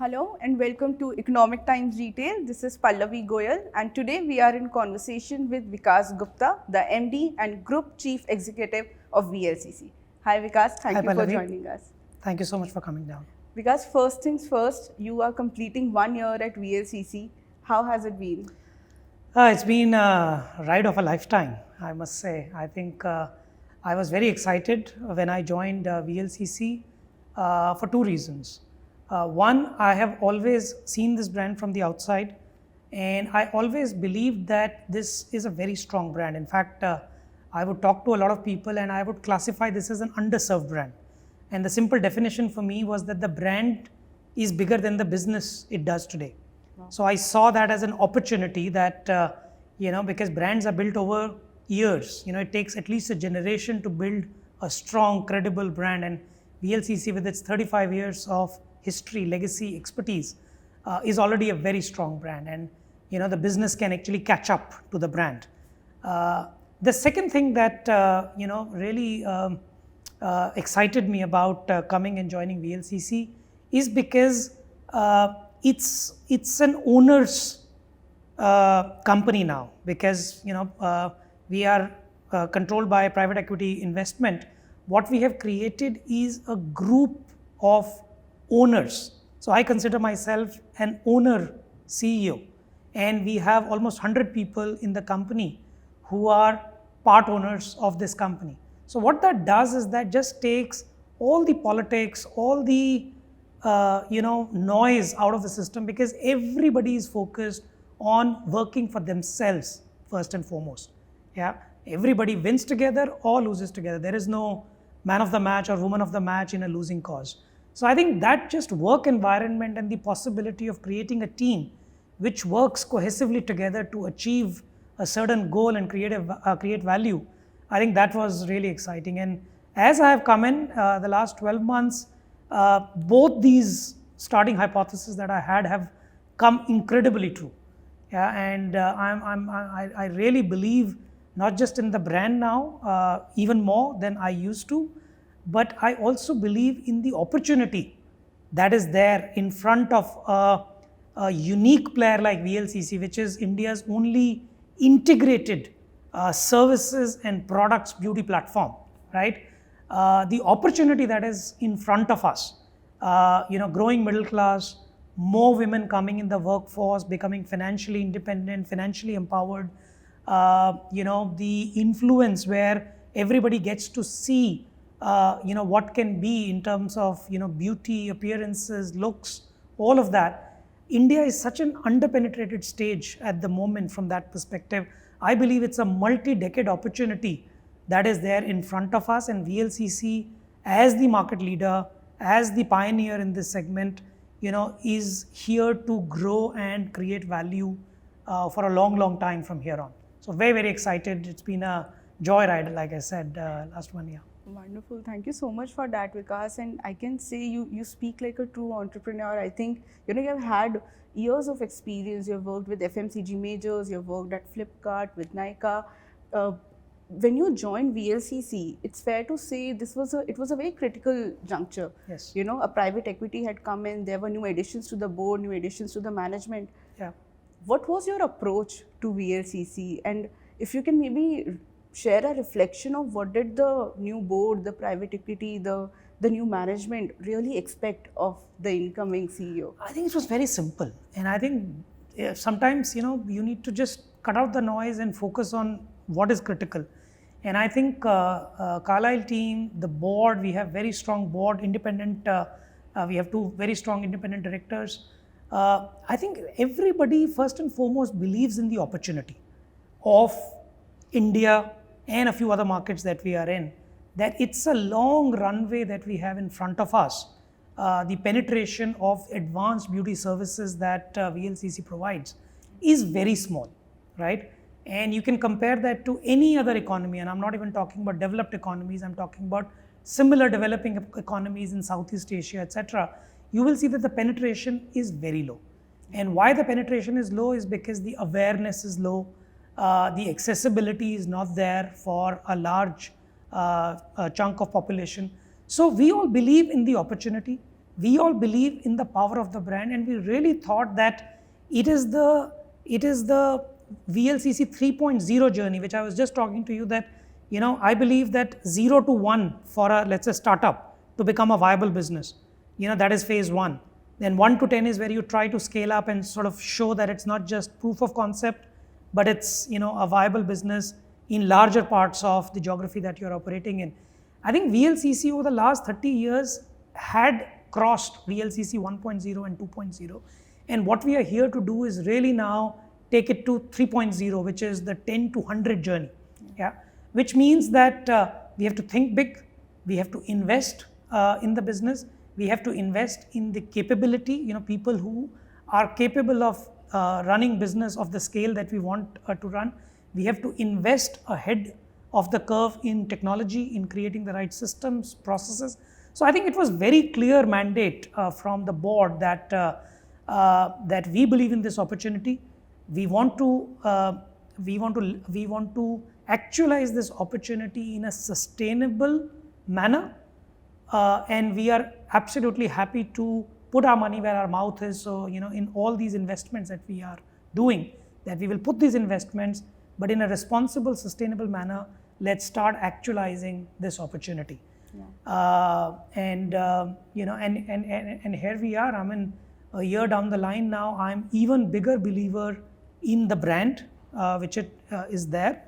Hello and welcome to Economic Times Retail. This is Pallavi Goyal and today we are in conversation with Vikas Gupta, the MD and Group Chief Executive of VLCC. Hi Vikas, thank you for joining us. Thank you so much for coming down. Vikas, first things first, you are completing 1 year at VLCC. How has it been? It's been a ride of a lifetime, I must say. I think I was very excited when I joined VLCC for two reasons. One, I have always seen this brand from the outside, and I always believed that this is a very strong brand. In fact, I would talk to a lot of people and I would classify this as an underserved brand. And the simple definition for me was that the brand is bigger than the business it does today. Wow. So I saw that as an opportunity that, because brands are built over years, it takes at least a generation to build a strong, credible brand. And VLCC, with its 35 years of history, legacy, expertise, is already a very strong brand. And, the business can actually catch up to the brand. The second thing that, really excited me about coming and joining VLCC is because it's an owner's company now, because we are controlled by a private equity investment. What we have created is a group of owners. So I consider myself an owner CEO, and we have almost 100 people in the company who are part owners of this company. So what that does is that just takes all the politics, all the noise out of the system, because everybody is focused on working for themselves first and foremost. Yeah, everybody wins together or loses together. There is no man of the match or woman of the match in a losing cause. So I think that just work environment and the possibility of creating a team which works cohesively together to achieve a certain goal and create value, I think that was really exciting. And as I have come in the last 12 months, both these starting hypotheses that I had have come incredibly true. Yeah, and I really believe not just in the brand now, even more than I used to, but I also believe in the opportunity that is there in front of a unique player like VLCC, which is India's only integrated services and products beauty platform, right? The opportunity that is in front of us, growing middle class, more women coming in the workforce, becoming financially independent, financially empowered, the influence where everybody gets to see what can be in terms of beauty, appearances, looks, all of that. India is such an underpenetrated stage at the moment from that perspective. I believe it's a multi-decade opportunity that is there in front of us, and VLCC as the market leader, as the pioneer in this segment, is here to grow and create value for a long, long time from here on. So very, very excited. It's been a joyride, like I said, last 1 year. Wonderful. Thank you so much for that, Vikas. And I can say you speak like a true entrepreneur. I think, you have had years of experience. You've worked with FMCG majors, you've worked at Flipkart, with Nykaa. When you joined VLCC, it's fair to say it was a very critical juncture. Yes. A private equity had come in, there were new additions to the board, new additions to the management. Yeah. What was your approach to VLCC? And if you can maybe share a reflection of what did the new board, the private equity, the new management really expect of the incoming CEO? I think it was very simple. And I think sometimes, you need to just cut out the noise and focus on what is critical. And I think Carlyle team, the board, we have very strong board, independent, we have two very strong independent directors. I think everybody first and foremost believes in the opportunity of India and a few other markets that we are in, that it's a long runway that we have in front of us. The penetration of advanced beauty services that VLCC provides is very small, right? And you can compare that to any other economy, and I'm not even talking about developed economies, I'm talking about similar developing economies in Southeast Asia, etc. You will see that the penetration is very low. And why the penetration is low is because the awareness is low, the accessibility is not there for a large chunk of population. So we all believe in the opportunity. we all believe in the power of the brand, and we really thought that it is the VLCC 3.0 journey, which I was just talking to you, that I believe that 0 to 1 for a, let's say, startup to become a viable business, that is phase 1. Then 1 to 10 is where you try to scale up and sort of show that it's not just proof of concept, but it's a viable business in larger parts of the geography that you're operating in. I think VLCC over the last 30 years had crossed VLCC 1.0 and 2.0, and what we are here to do is really now take it to 3.0, which is the 10 to 100 journey. Yeah, which means that we have to think big, we have to invest in the business, we have to invest in the capability, people who are capable of running business of the scale that we want to run. We have to invest ahead of the curve in technology, in creating the right systems, processes. So I think it was very clear mandate from the board that that we believe in this opportunity. We want to actualize this opportunity in a sustainable manner, and we are absolutely happy to put our money where our mouth is. So in all these investments that we are doing, that we will put these investments, but in a responsible, sustainable manner. Let's start actualizing this opportunity. Yeah. And here we are. I mean, a year down the line now, I'm even bigger believer in the brand, which is there.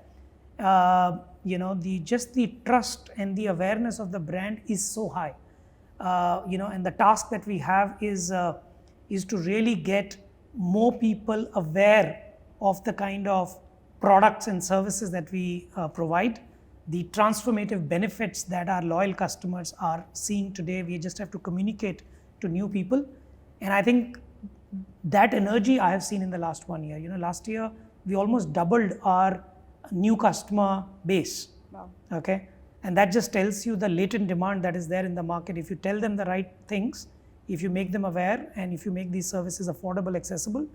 The trust and the awareness of the brand is so high. And the task that we have is to really get more people aware of the kind of products and services that we provide, the transformative benefits that our loyal customers are seeing today. We just have to communicate to new people. And I think that energy I have seen in the last 1 year. Last year, we almost doubled our new customer base. Wow. Okay. And that just tells you the latent demand that is there in the market. If you tell them the right things, if you make them aware, and if you make these services affordable, accessible,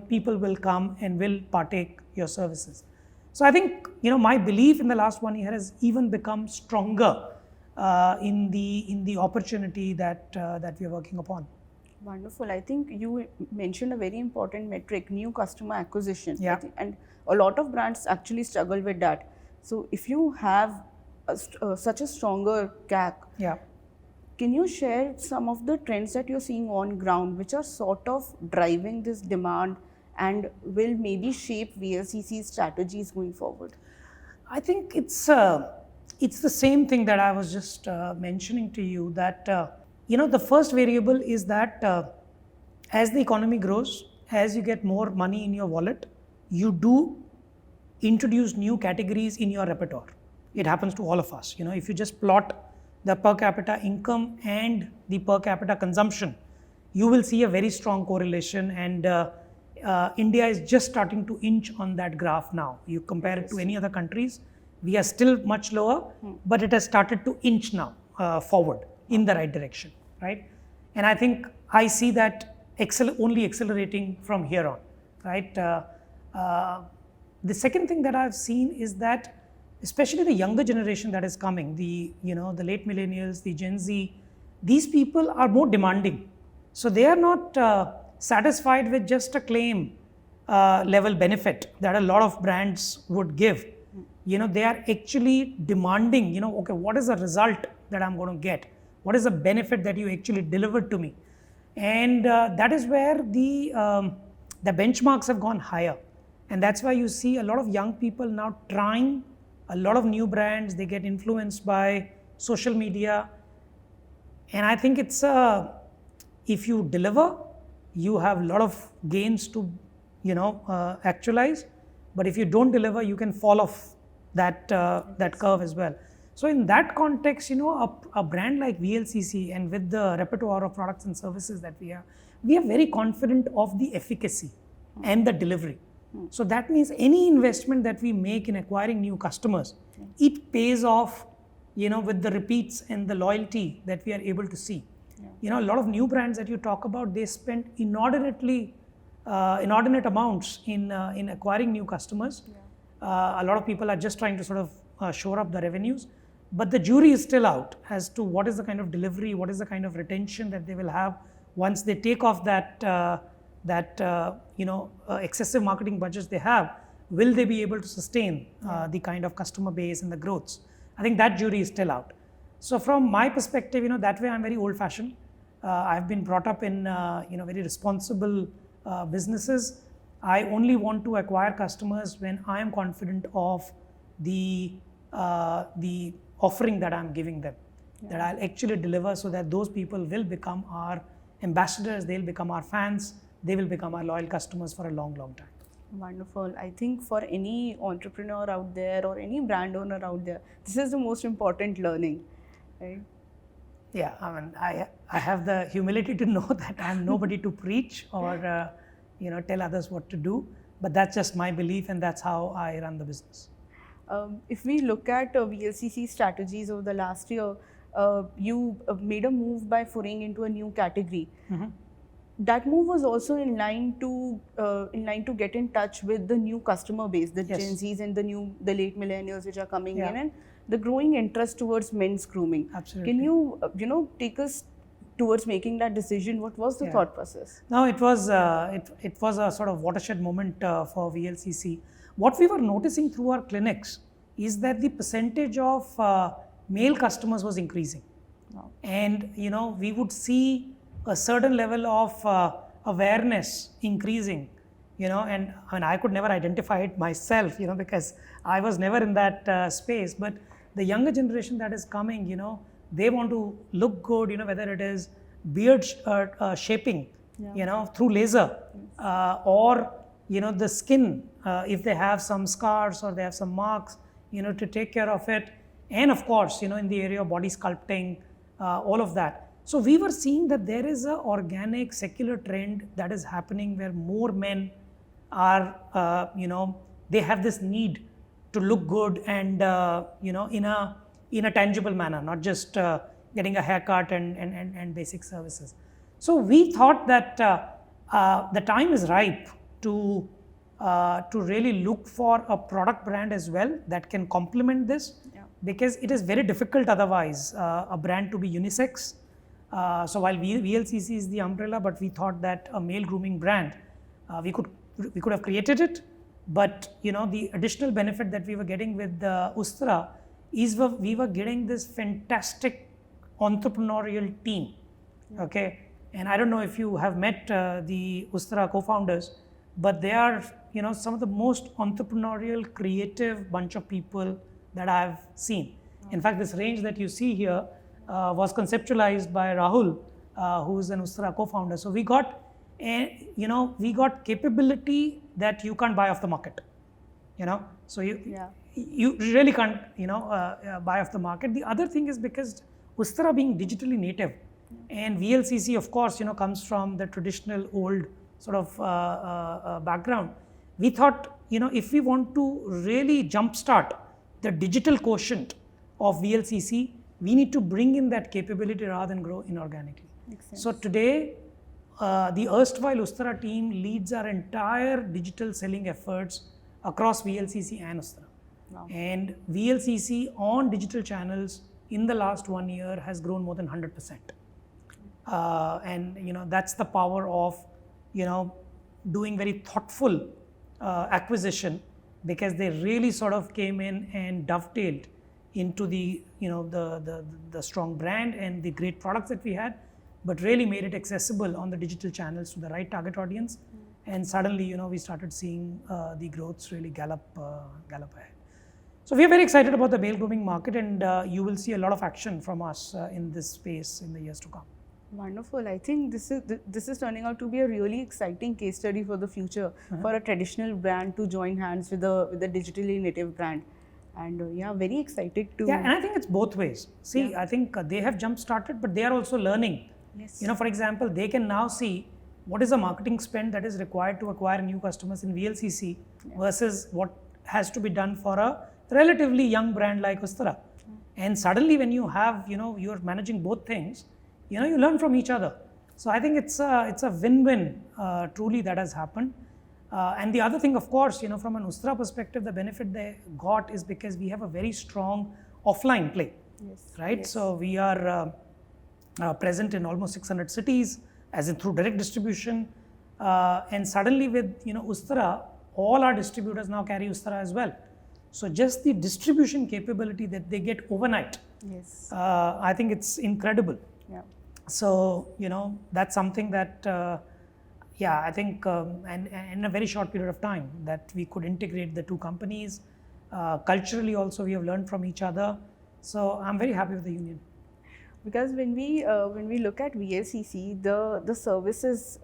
people will come and will partake your services. So I think, my belief in the last 1 year has even become stronger in the opportunity that we are working upon. Wonderful. I think you mentioned a very important metric, new customer acquisition. Yeah. And a lot of brands actually struggle with that. So if you have such a stronger CAC, yeah, can you share some of the trends that you're seeing on ground, which are sort of driving this demand and will maybe shape VLCC's strategies going forward? I think it's the same thing that I was just mentioning to you, that the first variable is that as the economy grows, as you get more money in your wallet, you do introduce new categories in your repertoire. It happens to all of us. If you just plot the per capita income and the per capita consumption, you will see a very strong correlation, and India is just starting to inch on that graph now. You compare it to any other countries, we are still much lower, but it has started to inch now forward in the right direction, right? And I think I see that only accelerating from here on, right? The second thing that I've seen is that especially the younger generation that is coming, the late millennials, the Gen Z, these people are more demanding. So they are not satisfied with just a claim level benefit that a lot of brands would give. They are actually demanding, okay, what is the result that I'm going to get? What is the benefit that you actually delivered to me? And that is where the benchmarks have gone higher. And that's why you see a lot of young people now trying a lot of new brands. They get influenced by social media. And I think it's if you deliver, you have a lot of gains to actualize. But if you don't deliver, you can fall off that curve as well. So in that context, a brand like VLCC, and with the repertoire of products and services that we are very confident of the efficacy and the delivery. So that means any investment that we make in acquiring new customers, it pays off, with the repeats and the loyalty that we are able to see. A lot of new brands that you talk about, they spend inordinate amounts in acquiring new customers. A lot of people are just trying to sort of shore up the revenues. but the jury is still out as to what is the kind of delivery, what is the kind of retention that they will have once they take off that excessive marketing budgets they have. Will they be able to sustain the kind of customer base and the growths? I think that jury is still out. So from my perspective, that way I'm very old-fashioned. I've been brought up in very responsible businesses. I only want to acquire customers when I am confident of the offering that I'm giving them, that I'll actually deliver, so that those people will become our ambassadors, they'll become our fans, they will become our loyal customers for a long, long time. Wonderful. I think for any entrepreneur out there or any brand owner out there, this is the most important learning, right? Yeah, I mean, I have the humility to know that I'm nobody to preach or tell others what to do, but that's just my belief, and that's how I run the business. If we look at VLCC strategies over the last year, you made a move by foraying into a new category. Mm-hmm. That move was also in line to get in touch with the new customer base, the Yes. Gen Zs and the late millennials which are coming Yeah. in, and the growing interest towards men's grooming. Absolutely. Can you take us towards making that decision? What was the thought process? No, it was a sort of watershed moment for VLCC. What we were noticing through our clinics is that the percentage of male customers was increasing. Wow. And we would see a certain level of awareness increasing, and I mean, I could never identify it myself, because I was never in that space. But the younger generation that is coming, they want to look good, whether it is beard shaping, through laser, or the skin, if they have some scars or they have some marks, to take care of it, and of course, in the area of body sculpting, all of that. So we were seeing that there is an organic secular trend that is happening where more men are, they have this need to look good and, in a tangible manner, not just getting a haircut and basic services. So we thought that the time is ripe to really look for a product brand as well that can complement this, because it is very difficult otherwise a brand to be unisex. So while VLCC is the umbrella, but we thought that a male grooming brand, we could have created it, but the additional benefit that we were getting with Ustra is we were getting this fantastic entrepreneurial team. Okay, and I don't know if you have met the Ustra co-founders, but they are some of the most entrepreneurial, creative bunch of people that I've seen. In fact, this range that you see here was conceptualized by Rahul, who is an Ustra co-founder. So we got capability that you can't buy off the market. So you really can't buy off the market. The other thing is because Ustra being digitally native, and VLCC of course comes from the traditional old sort of background. We thought if we want to really jumpstart the digital quotient of VLCC, we need to bring in that capability rather than grow inorganically. So today, the erstwhile Ustra team leads our entire digital selling efforts across VLCC and Ustra. Wow. And VLCC on digital channels in the last 1 year has grown more than 100%. And that's the power of doing very thoughtful acquisition, because they really sort of came in and dovetailed into the strong brand and the great products that we had, but really made it accessible on the digital channels to the right target audience. And suddenly, we started seeing the growths really gallop ahead. So we are very excited about the male grooming market, and you will see a lot of action from us in this space in the years to come. Wonderful. I think this is turning out to be a really exciting case study for the future, for a traditional brand to join hands with a digitally native brand. And very excited to... Yeah, and I think it's both ways. See, I think they have jump started, but they are also learning. Yes. For example, they can now see what is the marketing spend that is required to acquire new customers in VLCC versus what has to be done for a relatively young brand like Ustra. And suddenly when you have, you're managing both things, you learn from each other. So I think it's a win-win truly that has happened. And the other thing, of course, from an Ustra perspective, the benefit they got is because we have a very strong offline play. Yes. right? Yes. So we are present in almost 600 cities, as in through direct distribution. And suddenly with Ustra, all our distributors now carry Ustra as well. So just the distribution capability that they get overnight, Yes. I think it's incredible. Yeah. So that's something that I think and in a very short period of time that we could integrate the two companies. Culturally also we have learned from each other. So I'm very happy with the union. Because when we look at VLCC, the services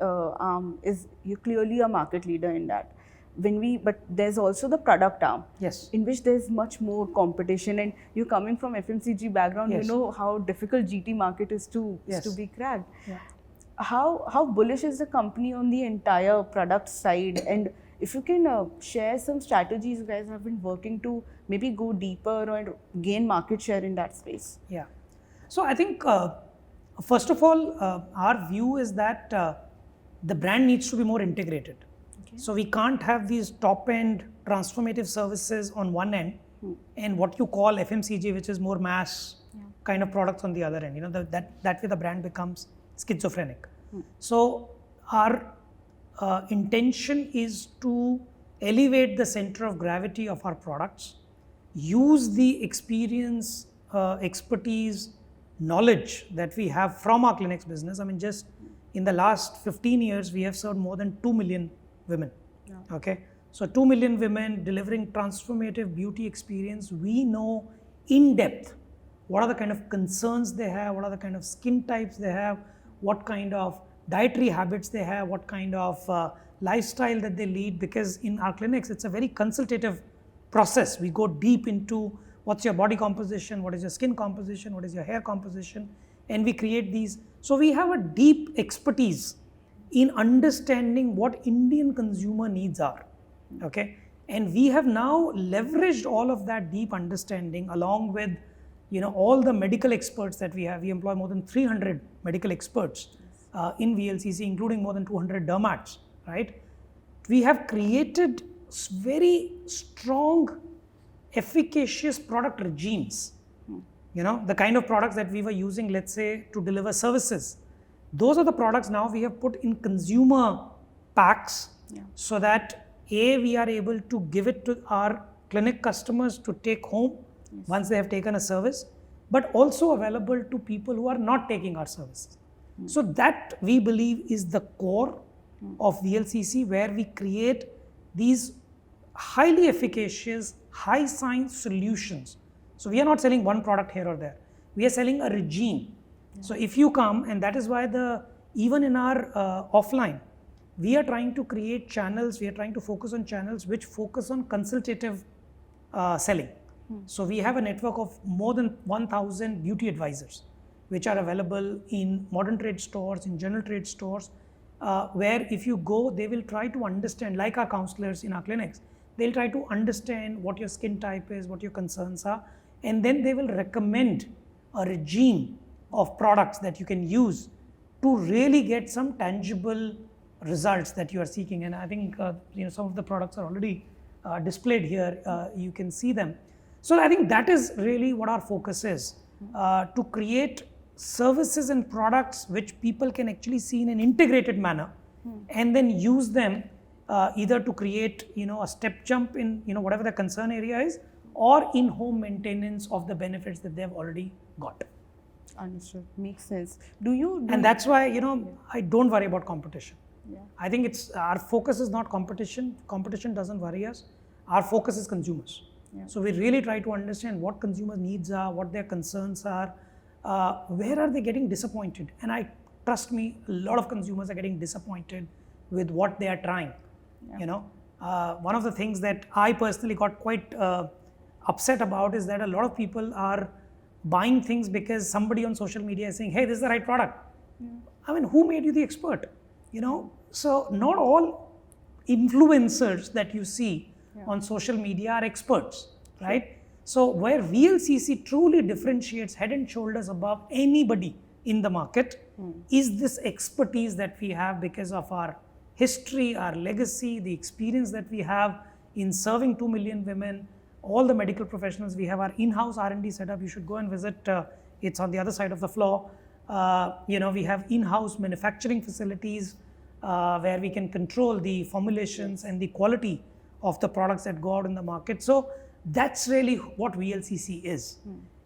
is you're clearly a market leader in that. But there's also the product arm, Yes. in which there's much more competition. And you coming from FMCG background, Yes. you know how difficult GT market is to be cracked. Yeah. How bullish is the company on the entire product side? And if you can share some strategies you guys have been working to maybe go deeper or gain market share in that space. Yeah. So I think first of all, our view is that the brand needs to be more integrated. Okay. So we can't have these top-end transformative services on one end, and what you call FMCG, which is more mass kind of products on the other end. That way the brand becomes schizophrenic. So our intention is to elevate the center of gravity of our products, use the experience, expertise, knowledge that we have from our clinics business. I mean, just in the last 15 years, we have served more than 2 million women. Yeah. Okay. So 2 million women delivering transformative beauty experience. We know in depth what are the kind of concerns they have, what are the kind of skin types they have, what kind of dietary habits they have, what kind of lifestyle that they lead, because in our clinics, it's a very consultative process. We go deep into what's your body composition, what is your skin composition, what is your hair composition, and we create these. So we have a deep expertise in understanding what Indian consumer needs are, okay? And we have now leveraged all of that deep understanding along with all the medical experts that we have. We employ more than 300 medical experts in VLCC, including more than 200 dermats, right? We have created very strong, efficacious product regimes. The kind of products that we were using, let's say, to deliver services. Those are the products now we have put in consumer packs, so that we are able to give it to our clinic customers to take home once they have taken a service, but also available to people who are not taking our services. So that, we believe, is the core of VLCC, where we create these highly efficacious, high science solutions. So we are not selling one product here or there. We are selling a regime. So if you come, and that is why even in our offline, we are trying to create channels, we are trying to focus on channels which focus on consultative selling. So we have a network of more than 1,000 beauty advisors, which are available in modern trade stores, in general trade stores, where if you go, they will try to understand, like our counselors in our clinics, they'll try to understand what your skin type is, what your concerns are, and then they will recommend a regime of products that you can use to really get some tangible results that you are seeking. And I think some of the products are already displayed here. You can see them. So I think that is really what our focus is, to create services and products which people can actually see in an integrated manner, and then use them either to create a step jump in whatever the concern area is, or in home maintenance of the benefits that they have already got. Understood. Makes sense. And that's why I don't worry about competition. Yeah. I think our focus is not competition. Competition doesn't worry us. Our focus is consumers. Yeah. So we really try to understand what consumer needs are, what their concerns are, where are they getting disappointed. And trust me, a lot of consumers are getting disappointed with what they are trying. Yeah. One of the things that I personally got quite upset about is that a lot of people are buying things because somebody on social media is saying, hey, this is the right product. Yeah. I mean, who made you the expert? So not all influencers that you see on social media are experts, right? So where VLCC truly differentiates head and shoulders above anybody in the market is this expertise that we have because of our history, our legacy, the experience that we have in serving 2 million women, all the medical professionals. We have our in-house R&D setup. You should go and visit. It's on the other side of the floor. We have in-house manufacturing facilities where we can control the formulations and the quality of the products that go out in the market. So that's really what VLCC is.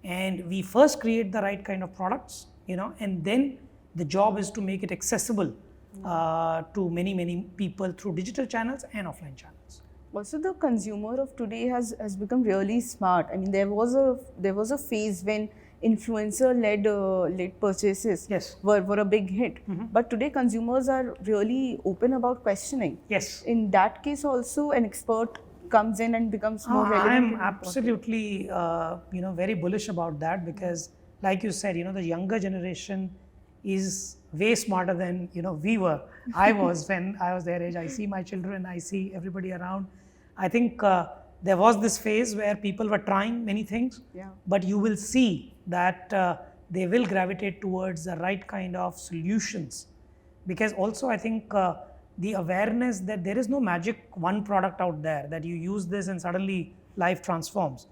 And we first create the right kind of products, and then the job is to make it accessible to many, many people through digital channels and offline channels. Also, the consumer of today has become really smart. I mean, there was a phase when influencer-led purchases were a big hit. But today, consumers are really open about questioning. Yes. In that case, also an expert comes in and becomes more relevant. I am absolutely, very bullish about that, because, like you said, the younger generation is way smarter than I was when I was their age. I see my children, I see everybody around. I think there was this phase where people were trying many things, but you will see that they will gravitate towards the right kind of solutions, because also I think the awareness that there is no magic one product out there that you use this and suddenly life transforms.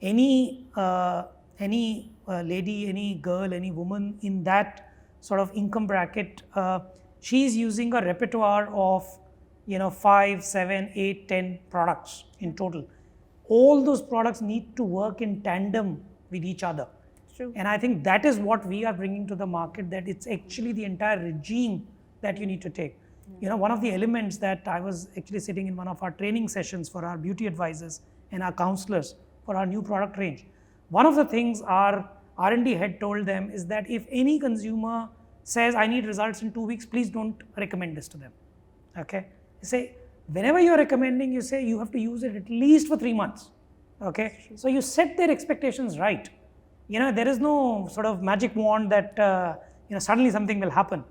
Any lady, any girl, any woman in that sort of income bracket, she's using a repertoire of 5, 7, 8, 10 products in total. All those products need to work in tandem with each other. True. And I think that is what we are bringing to the market, that it's actually the entire regime that you need to take. One of the elements that I was actually sitting in one of our training sessions for our beauty advisors and our counselors for our new product range. One of the things our R&D head told them is that if any consumer says, I need results in 2 weeks, please don't recommend this to them. Okay? Say, whenever you're recommending, you say you have to use it at least for 3 months. Okay? So you set their expectations right. There is no sort of magic wand that suddenly something will happen.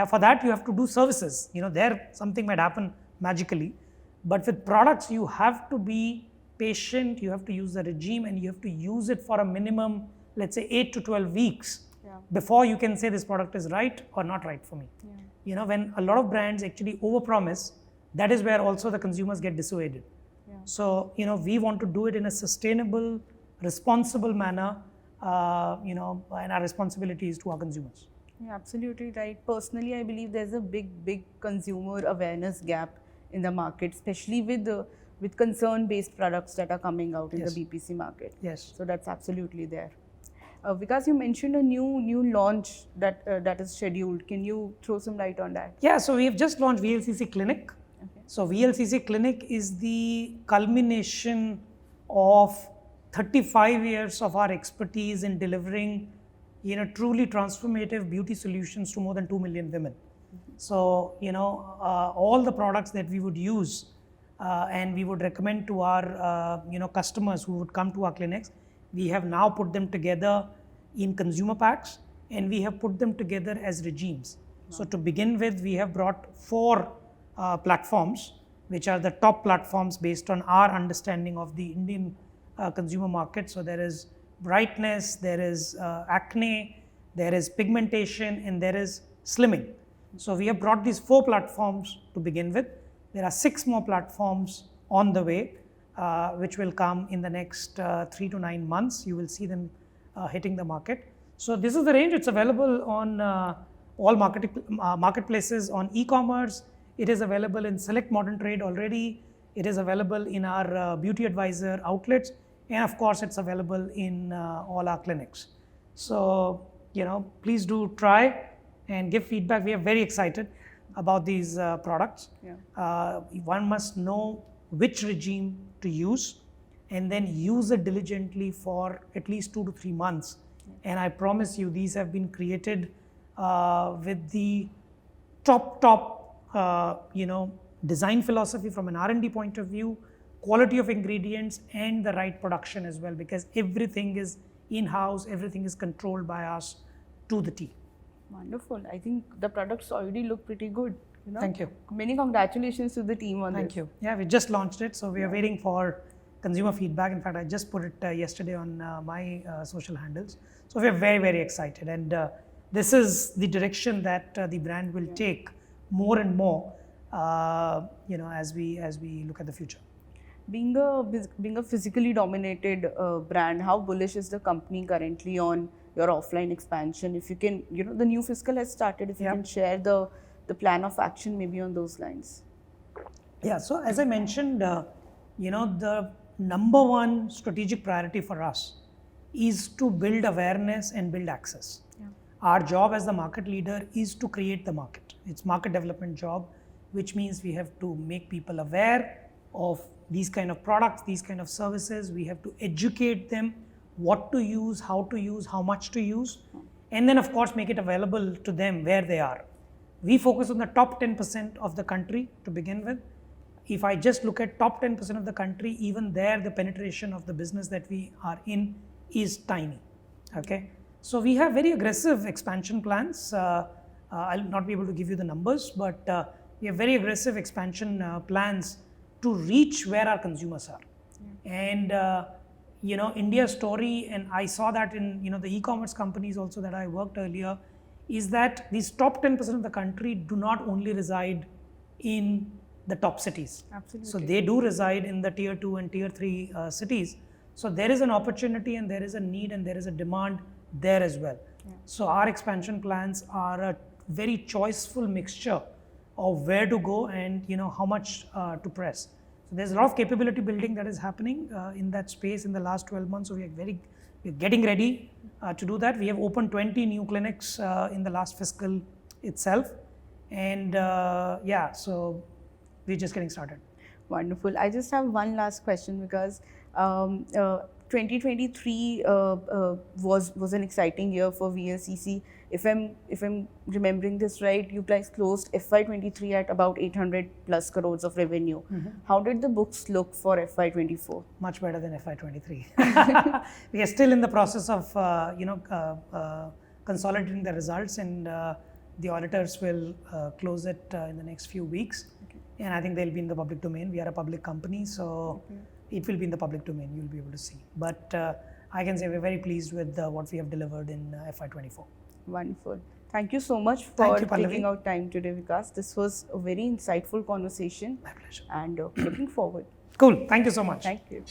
For that you have to do services. There something might happen magically. But with products, you have to be patient, you have to use the regime, and you have to use it for a minimum, let's say 8 to 12 weeks before you can say this product is right or not right for me. When a lot of brands actually overpromise, that is where also the consumers get dissuaded. So, we want to do it in a sustainable, responsible manner, and our responsibility is to our consumers. You're absolutely right. Personally, I believe there's a big consumer awareness gap in the market, especially with concern-based products that are coming out in the BPC market. Yes. So that's absolutely there. Vikas, you mentioned a new launch that is scheduled. Can you throw some light on that? Yeah, so we have just launched VLCC Clinic. Okay. So VLCC Clinic is the culmination of 35 years of our expertise in delivering truly transformative beauty solutions to more than 2 million women. So, all the products that we would use and we would recommend to our, customers who would come to our clinics, we have now put them together in consumer packs, and we have put them together as regimes. So to begin with, we have brought 4 platforms, which are the top platforms based on our understanding of the Indian consumer market. So there is brightness, there is acne, there is pigmentation, and there is slimming. So we have brought these 4 platforms to begin with. There are 6 more platforms on the way, which will come in the next 3 to 9 months. You will see them hitting the market. So this is the range. It's available on all marketplaces, on e-commerce. It is available in select modern trade already. It is available in our beauty advisor outlets. And of course, it's available in all our clinics. So, please do try and give feedback. We are very excited about these products. One must know which regime to use and then use it diligently for at least 2 to 3 months. And I promise you, these have been created with the top, design philosophy from an R&D point of view, quality of ingredients, and the right production as well, because everything is in-house, everything is controlled by us to the T. Wonderful. I think the products already look pretty good. Thank you. Many congratulations to the team on this. Thank you. Yeah, we just launched it, so we are waiting for consumer feedback. In fact, I just put it yesterday on my social handles. So we are very, very excited, and this is the direction that the brand will take more and more, as we look at the future. Being a physically dominated brand, how bullish is the company currently on your offline expansion? If you can, the new fiscal has started. If you can share the plan of action maybe on those lines. Yeah. So as I mentioned, the number one strategic priority for us is to build awareness and build access. Yeah. Our job as the market leader is to create the market. It's market development job, which means we have to make people aware of these kind of products, these kind of services. We have to educate them what to use, how much to use, and then of course make it available to them where they are. We focus on the top 10% of the country to begin with. If I just look at top 10% of the country, even there the penetration of the business that we are in is tiny. Okay, so we have very aggressive expansion plans. I'll not be able to give you the numbers, but we have very aggressive expansion plans to reach where our consumers are. And India's story, and I saw that in the e-commerce companies also that I worked earlier, is that these top 10% of the country do not only reside in the top cities. Absolutely. So they do reside in the tier 2 and tier 3 cities. So there is an opportunity and there is a need and there is a demand there as well. Yeah. So our expansion plans are a very choiceful mixture of where to go and how much to press. So there's a lot of capability building that is happening in that space in the last 12 months. So we're getting ready to do that. We have opened 20 new clinics in the last fiscal itself, and so we're just getting started. Wonderful. I just have one last question, because 2023 was an exciting year for VLCC. If I'm remembering this right, you guys closed FY23 at about 800 plus crores of revenue. How did the books look for FY24? Much better than FY23. We are still in the process of consolidating the results, and the auditors will close it in the next few weeks. Okay. And I think they'll be in the public domain. We are a public company, so it will be in the public domain. You'll be able to see. But I can say we're very pleased with what we have delivered in FY24. Wonderful. Thank you so much for taking out time today, Vikas. This was a very insightful conversation. My pleasure. And looking forward. Cool. Thank you so much. Thank you.